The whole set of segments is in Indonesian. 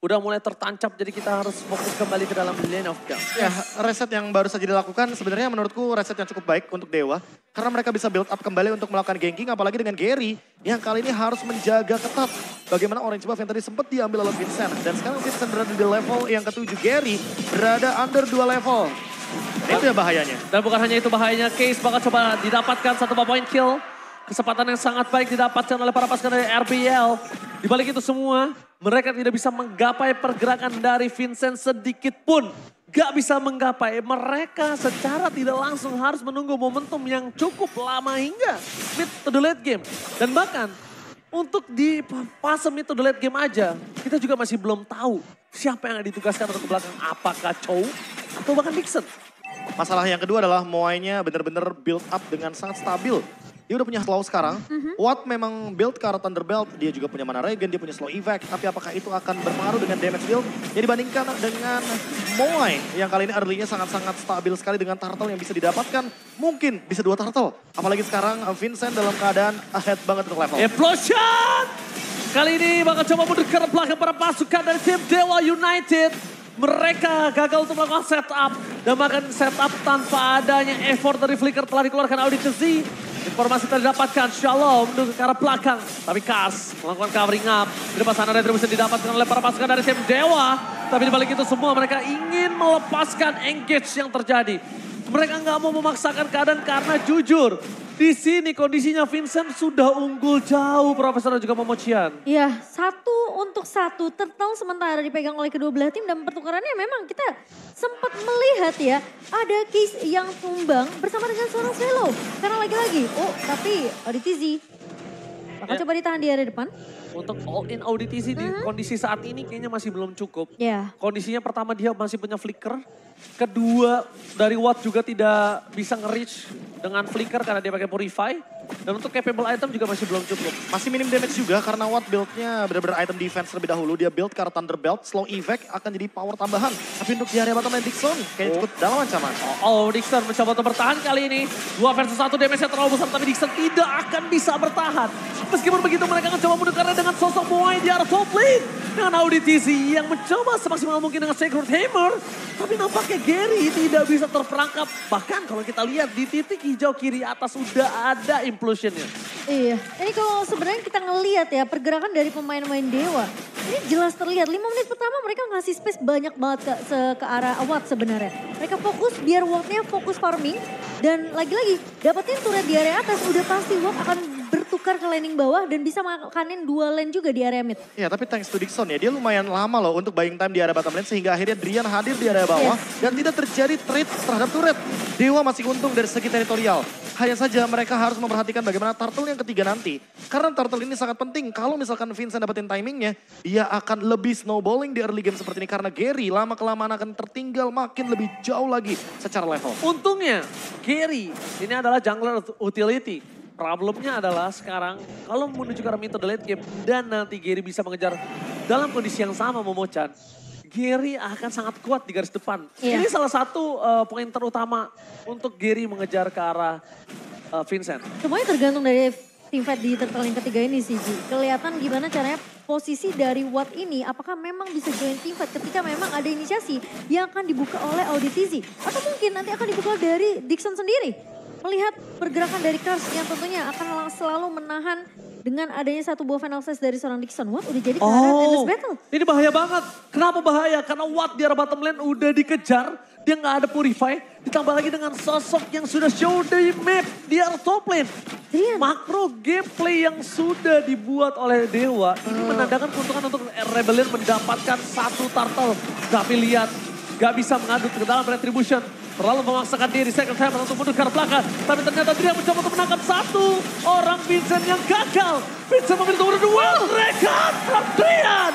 udah mulai tertancap, jadi kita harus fokus kembali ke dalam lane of game. Ya, reset yang baru saja dilakukan sebenarnya menurutku reset yang cukup baik untuk Dewa. Karena mereka bisa build up kembali untuk melakukan ganking, apalagi dengan Gary yang kali ini harus menjaga ketat. Bagaimana orange buff yang tadi sempat diambil oleh Vincent. Dan sekarang Vincent berada di level yang ke-7, Gary berada under 2 level. Itu ya bahayanya. Dan bukan hanya itu bahayanya, Case bakal coba didapatkan satu point kill. Kesempatan yang sangat baik didapatkan oleh para pasukan dari RBL. Di balik itu semua, mereka tidak bisa menggapai pergerakan dari Vincent sedikit pun. Gak bisa menggapai, mereka secara tidak langsung harus menunggu momentum yang cukup lama hingga mid to the late game. Dan bahkan untuk di fase mid to the late game aja, kita juga masih belum tahu siapa yang ditugaskan untuk ke belakang. Apakah Chow atau bahkan Dixon. Masalah yang kedua adalah Moai-nya benar-benar build up dengan sangat stabil. Dia udah punya slow sekarang. Watt memang build ke arah Thunderbelt. Dia juga punya mana regen, dia punya slow evac. Tapi apakah itu akan berpengaruh dengan damage build? Yang dibandingkan dengan Moai yang kali ini early-nya sangat-sangat stabil sekali dengan turtle yang bisa didapatkan. Mungkin bisa 2 turtle. Apalagi sekarang Vincent dalam keadaan ahead banget untuk level. Implosion! Kali ini bakal coba mundur ke belakang para pasukan dari tim Dewa United. Mereka gagal untuk melakukan setup. Dan bahkan setup tanpa adanya effort dari Flicker telah dikeluarkan Audit Z. Informasi telah didapatkan, Shalom menuju ke arah belakang. Tapi Kars melakukan covering up. Di depan sana retribusi didapatkan oleh para pasukan dari tim Dewa. Tapi di balik itu semua mereka ingin melepaskan engage yang terjadi. Mereka nggak mau memaksakan keadaan karena jujur. Di sini kondisinya Vincent sudah unggul jauh, Profesor dan juga Momocian. Iya, 1-1 turtle sementara dipegang oleh kedua belah tim dan pertukarannya memang kita sempat melihat ya ada case yang tumbang bersama dengan seorang Swallow. Karena lagi-lagi, tapi AudiTZ bakal coba ditahan di area depan. Untuk all in AudiTZ di kondisi saat ini kayaknya masih belum cukup. Ya. Kondisinya pertama dia masih punya flicker. Kedua dari Watt juga tidak bisa nge-reach dengan flicker karena dia pakai purify. Dan untuk capable item juga masih belum cukup. Masih minim damage juga karena Watt build-nya benar-benar item defense terlebih dahulu. Dia build ke arah Thunderbelt, slow evac akan jadi power tambahan. Tapi untuk di area bottom lane Dixon kayaknya cukup dalam ancaman. Dixon mencoba untuk bertahan kali ini. 2 versus 1 damage-nya terlalu besar tapi Dixon tidak akan bisa bertahan. Meskipun begitu mereka akan coba mundur karena dengan sosok Moai di arah top lane. Dengan AudiTZ yang mencoba semaksimal mungkin dengan Sacred Hammer. Tapi nampaknya Gary tidak bisa terperangkap. Bahkan kalau kita lihat di titik hijau kiri atas sudah ada implosionnya. Iya, ini kalau sebenarnya kita ngelihat ya pergerakan dari pemain-pemain Dewa. Ini jelas terlihat 5 menit pertama mereka ngasih space banyak banget ke arah Watt sebenarnya. Mereka fokus biar Watt-nya fokus farming. Dan lagi-lagi dapetin turret di area atas udah pasti Watt akan bertukar ke laning bawah dan bisa makanin 2 lane juga di area mid. Ya tapi thanks to Dixon ya, dia lumayan lama loh untuk buying time di area bottom lane sehingga akhirnya Drian hadir di area bawah dan tidak terjadi trade terhadap turret. Dewa masih untung dari segi teritorial. Hanya saja mereka harus memperhatikan bagaimana turtle yang ketiga nanti. Karena turtle ini sangat penting. Kalau misalkan Vincent dapetin timingnya, dia akan lebih snowballing di early game seperti ini. Karena Gary lama-kelamaan akan tertinggal makin lebih jauh lagi secara level. Untungnya Gary ini adalah jungler utility. Problemnya adalah sekarang kalau menuju ke arah mid to the late game dan nanti Gary bisa mengejar dalam kondisi yang sama Momochan. Gary akan sangat kuat di garis depan. Ini salah satu poin terutama untuk Gary mengejar ke arah Vincent. Semuanya tergantung dari teamfight di turtle yang ketiga ini sih Ji. Kelihatan gimana caranya posisi dari Watt ini apakah memang bisa join teamfight ketika memang ada inisiasi yang akan dibuka oleh AudiTZ. Atau mungkin nanti akan dibuka dari Dixon sendiri. Melihat pergerakan dari Kars yang tentunya akan selalu menahan dengan adanya satu buah final size dari seorang Dixon. Watt udah jadi ke arah endless battle. Ini bahaya banget. Kenapa bahaya? Karena Watt di arah bottom lane udah dikejar. Dia nggak ada purify. Ditambah lagi dengan sosok yang sudah show di map di arah top lane. Makro gameplay yang sudah dibuat oleh Dewa. Ini menandakan keuntungan untuk Rebellion mendapatkan satu turtle. Tapi lihat, gak bisa mengadut ke dalam retribution. Terlalu memaksakan diri Sacred Hammer untuk mundur ke arah belakang. Tapi ternyata dia mencoba untuk menangkap satu orang Vincent yang gagal. Vincent memilih nomor 2. Record from Drian.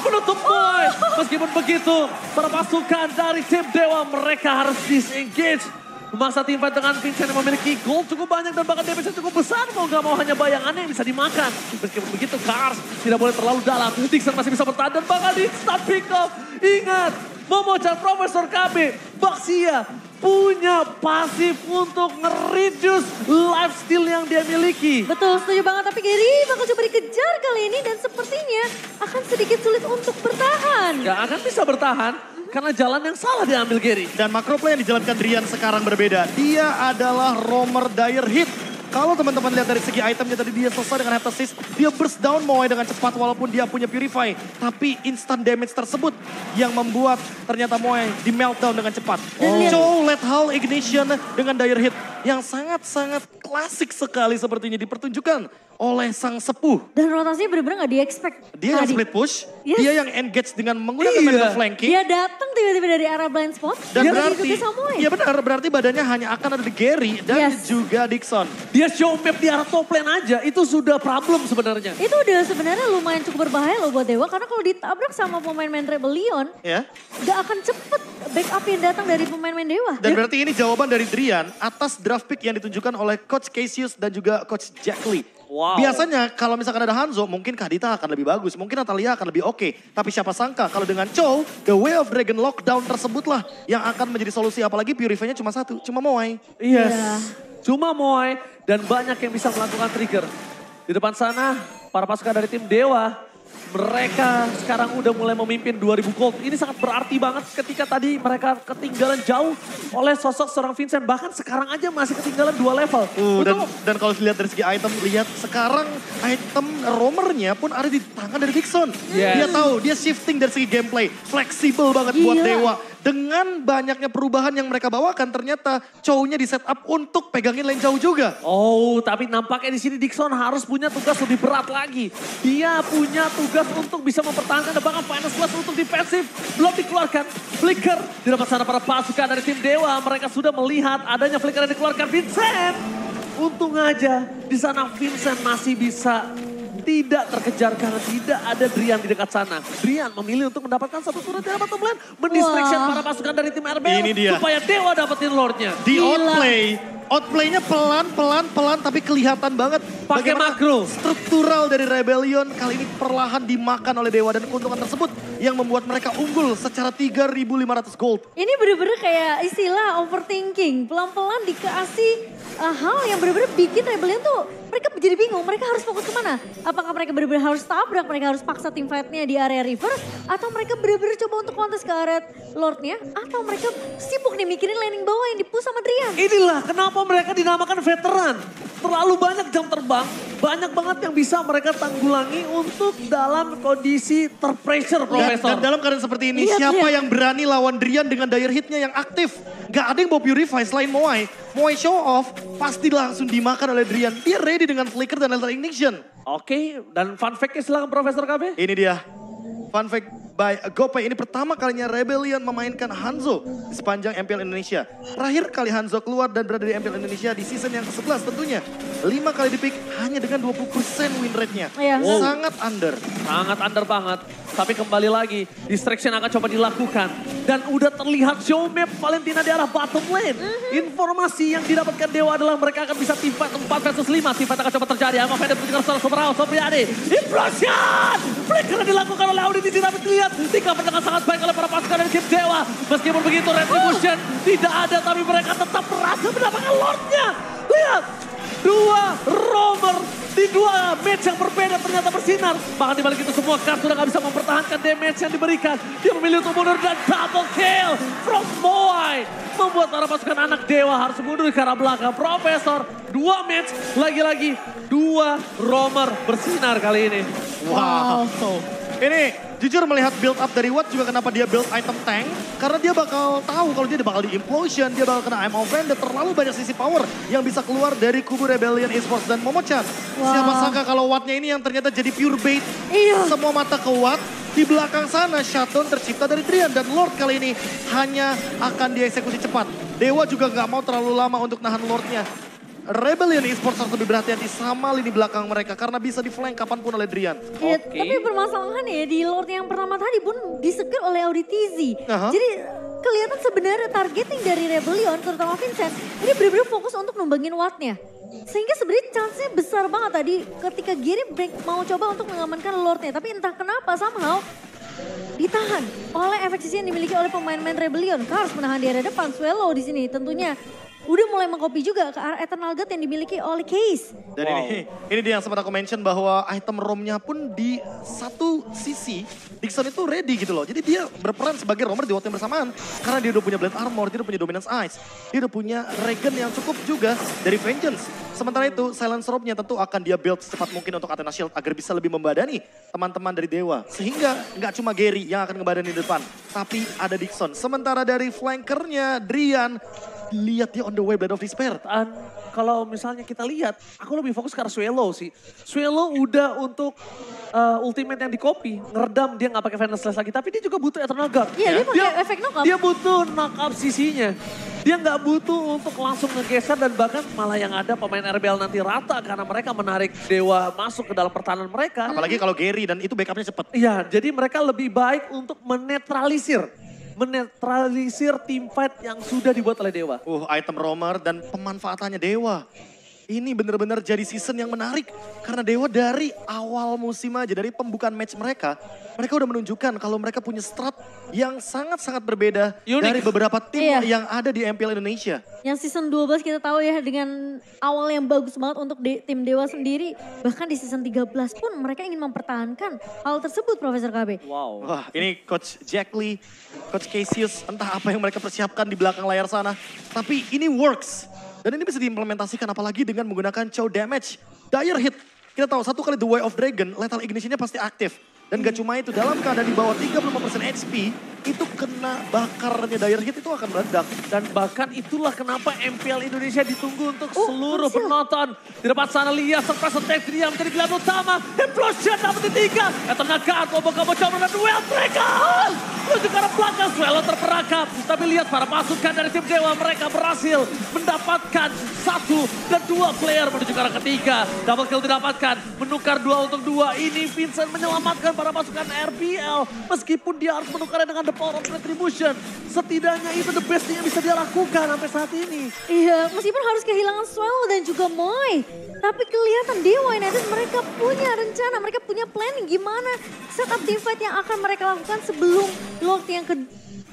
Menutup poin. Meskipun begitu, para pasukan dari tim Dewa mereka harus disengage. Memaksa tim fight dengan Vincent yang memiliki gold cukup banyak dan bahkan damage cukup besar. Mau gak mau hanya bayangannya yang bisa dimakan. Meskipun begitu Kars tidak boleh terlalu dalam. Dixon masih bisa bertahan dan bakal di start pick off. Ingat, Momochan, Profesor KB, Baxia, punya pasif untuk nge-reduce lifesteal yang dia miliki. Betul, setuju banget. Tapi Gary bakal coba dikejar kali ini dan sepertinya akan sedikit sulit untuk bertahan. Gak akan bisa bertahan karena jalan yang salah diambil Gary. Dan macro play yang dijalankan Drian sekarang berbeda. Dia adalah roamer dire hit. Kalau teman-teman lihat dari segi itemnya tadi dia selesai dengan Heptasis. Dia burst down Moai dengan cepat walaupun dia punya Purify. Tapi instant damage tersebut yang membuat ternyata Moai di meltdown dengan cepat. Chow Let Hal Ignition dengan dire hit. Yang sangat-sangat klasik sekali sepertinya dipertunjukkan oleh sang sepuh. Dan rotasinya benar-benar gak di-expect. Dia yang tadi. split push, Yes. dia yang engage dengan menggunakan medical flanking. Dia datang tiba-tiba dari arah blind spot. Dan dia berarti, diikuti Samuel. iya benar, berarti badannya hanya akan ada di Gary dan Yes. juga Dixon. Dia show map di arah top lane aja, itu sudah problem sebenarnya. Itu udah sebenarnya lumayan cukup berbahaya loh buat Dewa. Karena kalau ditabrak sama pemain-pemain Rebellion, Ya. gak akan cepet backup yang datang dari pemain-pemain Dewa. Dan berarti ini jawaban dari Drian atas draft pick yang ditunjukkan oleh Coach Cassius dan juga Coach Jack Lee. Wow. Biasanya kalau misalkan ada Hanzo, mungkin Kadita akan lebih bagus, mungkin Natalia akan lebih oke. Tapi siapa sangka kalau dengan Chow, The Way of Dragon Lockdown tersebutlah yang akan menjadi solusi. Apalagi Purify-nya cuma satu, cuma Moai. Yes. Iya. Cuma Moai dan banyak yang bisa melakukan trigger. Di depan sana, para pasukan dari tim Dewa, mereka sekarang udah mulai memimpin 2000 gold. Ini sangat berarti banget ketika tadi mereka ketinggalan jauh oleh sosok seorang Vincent. Bahkan sekarang aja masih ketinggalan 2 level. Dan kalau dilihat dari segi item, lihat sekarang item roamernya pun ada di tangan dari Dixon. Yes. Dia tahu, dia shifting dari segi gameplay. Fleksibel banget buat Gila. Dewa. Dengan banyaknya perubahan yang mereka bawakan, ternyata Chow-nya di setup untuk pegangin lane jauh juga. Oh, tapi nampaknya di sini Dixon harus punya tugas lebih berat lagi. Dia punya tugas untuk bisa mempertahankan debangan Finance Plus untuk defensif. Belum dikeluarkan. Flicker di depan sana para pasukan dari tim Dewa. Mereka sudah melihat adanya flicker yang dikeluarkan Vincent. Untung aja di sana Vincent masih bisa tidak terkejar karena tidak ada Drian di dekat sana. Drian memilih untuk mendapatkan satu turret dari bottom lane. Mendistraction Wah. para pasukan dari tim RBL. Ini dia. Supaya Dewa dapetin Lordnya. Di Gila. outplay-nya pelan tapi kelihatan banget. Pakai bagaimana makro. Struktural dari Rebellion kali ini perlahan dimakan oleh Dewa. Dan keuntungan tersebut yang membuat mereka unggul secara 3.500 gold. Ini bener-bener kayak istilah overthinking. Pelan-pelan dikasih hal yang bener-bener bikin Rebellion tuh mereka jadi bingung. Mereka harus fokus kemana? Apakah mereka bener-bener harus tabrak? Mereka harus paksa tim fight-nya di area river? Atau mereka bener-bener coba untuk kontes ke area Lord-nya? Atau mereka sibuk nih mikirin laning bawah yang di-push sama Drian? Inilah kenapa mereka dinamakan veteran. Terlalu banyak jam terbang, banyak banget yang bisa mereka tanggulangi untuk dalam kondisi terpressure, Profesor. Dan dalam keadaan seperti ini, Lihat, siapa lihat. yang berani lawan Drian dengan dire hitnya yang aktif? Gak ada yang mau Purify selain Moai. Moai show off, pasti langsung dimakan oleh Drian. Dia ready dengan flicker dan laser ignition. Oke, dan fun fact-nya silakan Profesor KB. Ini dia. Fun fact by GoPay, ini pertama kalinya Rebellion memainkan Hanzo di sepanjang MPL Indonesia. Terakhir kali Hanzo keluar dan berada di MPL Indonesia di season yang ke-11 tentunya. 5 kali di pick hanya dengan 20% win rate-nya. Iya. Wow. Sangat under. Sangat under banget. Tapi kembali lagi, distraction akan coba dilakukan. Dan udah terlihat show map Valentina di arah bottom lane. Informasi yang didapatkan Dewa adalah mereka akan bisa team fight 4 versus 5. Team fight akan coba terjadi. Ama Fede bertukar secara Super House, Sopriani. Implosion! Flicker dilakukan oleh Audi di sini, tapi terlihat di-cover dengan sangat baik oleh para pasukan dari tim Dewa. Meskipun begitu, Retribution tidak ada, tapi mereka tetap berhasil mendapatkan Lordnya. Lihat, 2 roamer di 2 match yang berbeda ternyata bersinar. Bahkan dibalik itu semua Kars sudah gak bisa mempertahankan damage yang diberikan. Dia memilih untuk mundur dan double kill from Moai. Membuat para pasukan anak Dewa harus mundur ke arah belakang. Profesor, 2 match, lagi-lagi 2 roamer bersinar kali ini. Wow. Ini jujur melihat build up dari Watt juga kenapa dia build item tank. Karena dia bakal tahu kalau dia bakal di implosion, dia bakal kena I'm offended. Terlalu banyak sisi power yang bisa keluar dari kubu Rebellion Esports dan Momo-chan. Siapa sangka kalau Wattnya ini yang ternyata jadi pure bait. Iya. Semua mata ke Watt. Di belakang sana shutdown tercipta dari Drian. Dan Lord kali ini hanya akan dieksekusi cepat. Dewa juga gak mau terlalu lama untuk nahan Lordnya. Rebellion Esports harus lebih berhati-hati sama lini belakang mereka karena bisa di-flank kapanpun oleh Drian. Iya, Oke. tapi permasalahan ya di Lord yang pertama tadi pun diseger oleh Audi TZ. Aha. Jadi kelihatan sebenarnya targeting dari Rebellion terutama Vincent ini benar-benar fokus untuk numbangin Watt-nya. Sehingga sebenarnya chance-nya besar banget tadi ketika Gary mau coba untuk mengamankan Lord-nya. Tapi entah kenapa somehow ditahan oleh efek sisi yang dimiliki oleh pemain-pemain Rebellion. Kars menahan di area depan, Swallow di sini tentunya udah mulai mengcopy juga ke arah Eternal God yang dimiliki oleh Case. Dan ini dia yang sempat aku mention bahwa item romnya pun di satu sisi, Dixon itu ready gitu loh. Jadi dia berperan sebagai roamer di waktu yang bersamaan. Karena dia udah punya Blade Armor, dia udah punya Dominance Ice. Dia udah punya Regen yang cukup juga dari Vengeance. Sementara itu Silence Robe-nya tentu akan dia build secepat mungkin untuk Athena Shield agar bisa lebih membadani teman-teman dari Dewa. Sehingga nggak cuma Gary yang akan ngebadani di depan, tapi ada Dixon. Sementara dari flankernya Drian, lihat dia on the way Blade of Despair. Kalau misalnya kita lihat, aku lebih fokus ke arah Swallow sih. Swallow udah untuk ultimate yang di copy, ngeredam dia nggak pakai Final Slash lagi, tapi dia juga butuh Eternal Guard. Iya, dia pakai efek knock up. Dia butuh knock up sisinya. Dia nggak butuh untuk langsung ngegeser dan bahkan malah yang ada pemain RBL nanti rata karena mereka menarik Dewa masuk ke dalam pertahanan mereka. Apalagi kalau Gary dan itu backupnya cepet. Iya, jadi mereka lebih baik untuk menetralisir team fight yang sudah dibuat oleh Dewa. Item roamer dan pemanfaatannya Dewa. Ini benar-benar jadi season yang menarik. Karena Dewa dari awal musim aja, dari pembukaan match mereka udah menunjukkan kalau mereka punya strat yang sangat-sangat berbeda dari beberapa tim yang ada di MPL Indonesia. Yang season 12 kita tahu ya dengan awal yang bagus banget untuk tim Dewa sendiri. Bahkan di season 13 pun mereka ingin mempertahankan hal tersebut, Profesor KB. Wow. Wah, ini Coach Jack Lee, Coach Cassius, entah apa yang mereka persiapkan di belakang layar sana. Tapi ini works. Dan ini bisa diimplementasikan apalagi dengan menggunakan Chow Damage. Dire Hit, kita tahu satu kali The Way of Dragon, Lethal Ignition-nya pasti aktif. Dan gak cuma itu, dalam keadaan di bawah 35% HP, itu kena bakarnya Dire Hit itu akan meledak. Dan bahkan itulah kenapa MPL Indonesia ditunggu untuk seluruh penonton. Di depan sana lihat surprise attack dia menjadi pilihan utama. Implosion dapat di 3. Eternal Guard, Obo-Obo coba dan duel Breaker. Menuju ke arah belakang, Swallow terperangkap. Tapi lihat para pasukan dari tim Dewa mereka berhasil mendapatkan 1 dan 2 player menuju ke arah ketiga. Double kill didapatkan, menukar 2 untuk 2. Ini Vincent menyelamatkan para pasukan RBL. Meskipun dia harus menukarnya dengan the power of retribution. Setidaknya itu the best yang bisa dia lakukan sampai saat ini. Iya, meskipun harus kehilangan Swallow dan juga Moy. Tapi kelihatan Dewa United mereka punya rencana, mereka punya planning gimana setup teamfight yang akan mereka lakukan sebelum Lord yang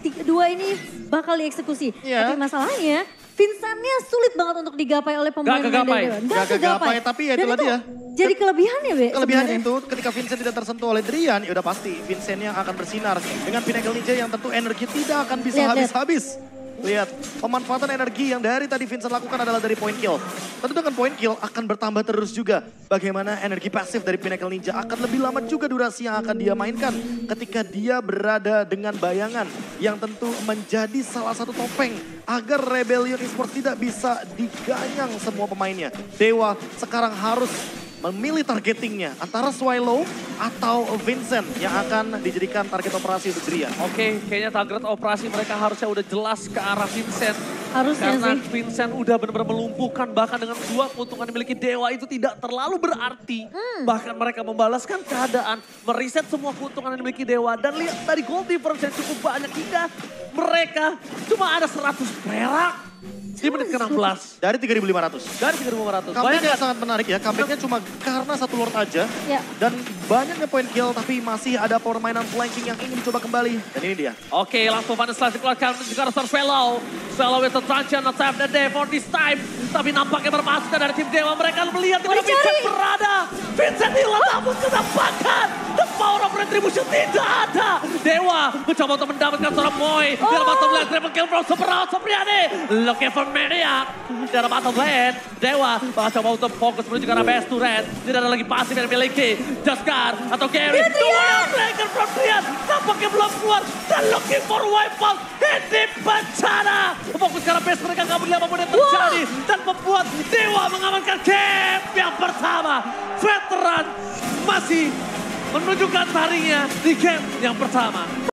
kedua ini bakal dieksekusi. Tapi masalahnya Vincent-nya sulit banget untuk digapai oleh pemain Dewa. Gak kegapai, tapi ya itulah dia. Jadi kelebihannya, Be. Kelebihannya itu ketika Vincent tidak tersentuh oleh Drian, ya udah pasti Vincent yang akan bersinar. Dengan Pinnacle Ninja yang tentu energi tidak akan bisa habis-habis. Lihat, pemanfaatan energi yang dari tadi Vincent lakukan adalah dari point kill. Tentu dengan point kill akan bertambah terus juga. Bagaimana energi pasif dari Pinnacle Ninja akan lebih lama juga durasi yang akan dia mainkan. Ketika dia berada dengan bayangan yang tentu menjadi salah satu topeng. Agar Rebellion Esports tidak bisa diganyang semua pemainnya. Dewa sekarang harus memilih targetingnya antara Swallow atau Vincent yang akan dijadikan target operasi untuk Drian. Oke, kayaknya target operasi mereka harusnya udah jelas ke arah Vincent. Harusnya karena sih. Vincent udah benar-benar melumpuhkan, bahkan dengan 2 keuntungan yang dimiliki Dewa itu tidak terlalu berarti. Bahkan mereka membalaskan keadaan, mereset semua keuntungan yang dimiliki Dewa. Dan lihat tadi gold difference yang cukup banyak hingga mereka cuma ada 100 perak. Di menit ke-16. Dari 3.500. Dari 3.500. Comeback-nya sangat menarik ya. Comeback-nya cuma karena 1 Lord aja. Ya. Dan banyaknya point kill tapi masih ada permainan flanking yang ingin dicoba kembali. Dan ini dia. Oke, langsung Van der Slash dikeluarkan menuju ke arah Swallow. Swallow with the truncheon, not save the day for this time. Tapi nampaknya berpasukan dari tim Dewa. Mereka melihat di mana Vincent berada. Vincent hilang namun kenampakan. The power of retribution tidak ada. Dewa mencoba untuk mendapatkan seorang Moy. Di dalam bottom lane, triple kill from Super Out, Supriyadi. Looking for Maniac. Di dalam bottom lane, Dewa bakal coba untuk fokus menuju ke arah base turret. Tidak ada lagi pasif yang dimiliki. Jaskar atau Gary. Dua flanker from Drian. Nampaknya belum keluar. Dan looking for wipeout. Ini bencana. Fokus ke arah base mereka nggak melihat apapun yang terjadi. Dan membuat Dewa mengamankan game yang pertama. Veteran masih menunjukkan taringnya di game yang pertama.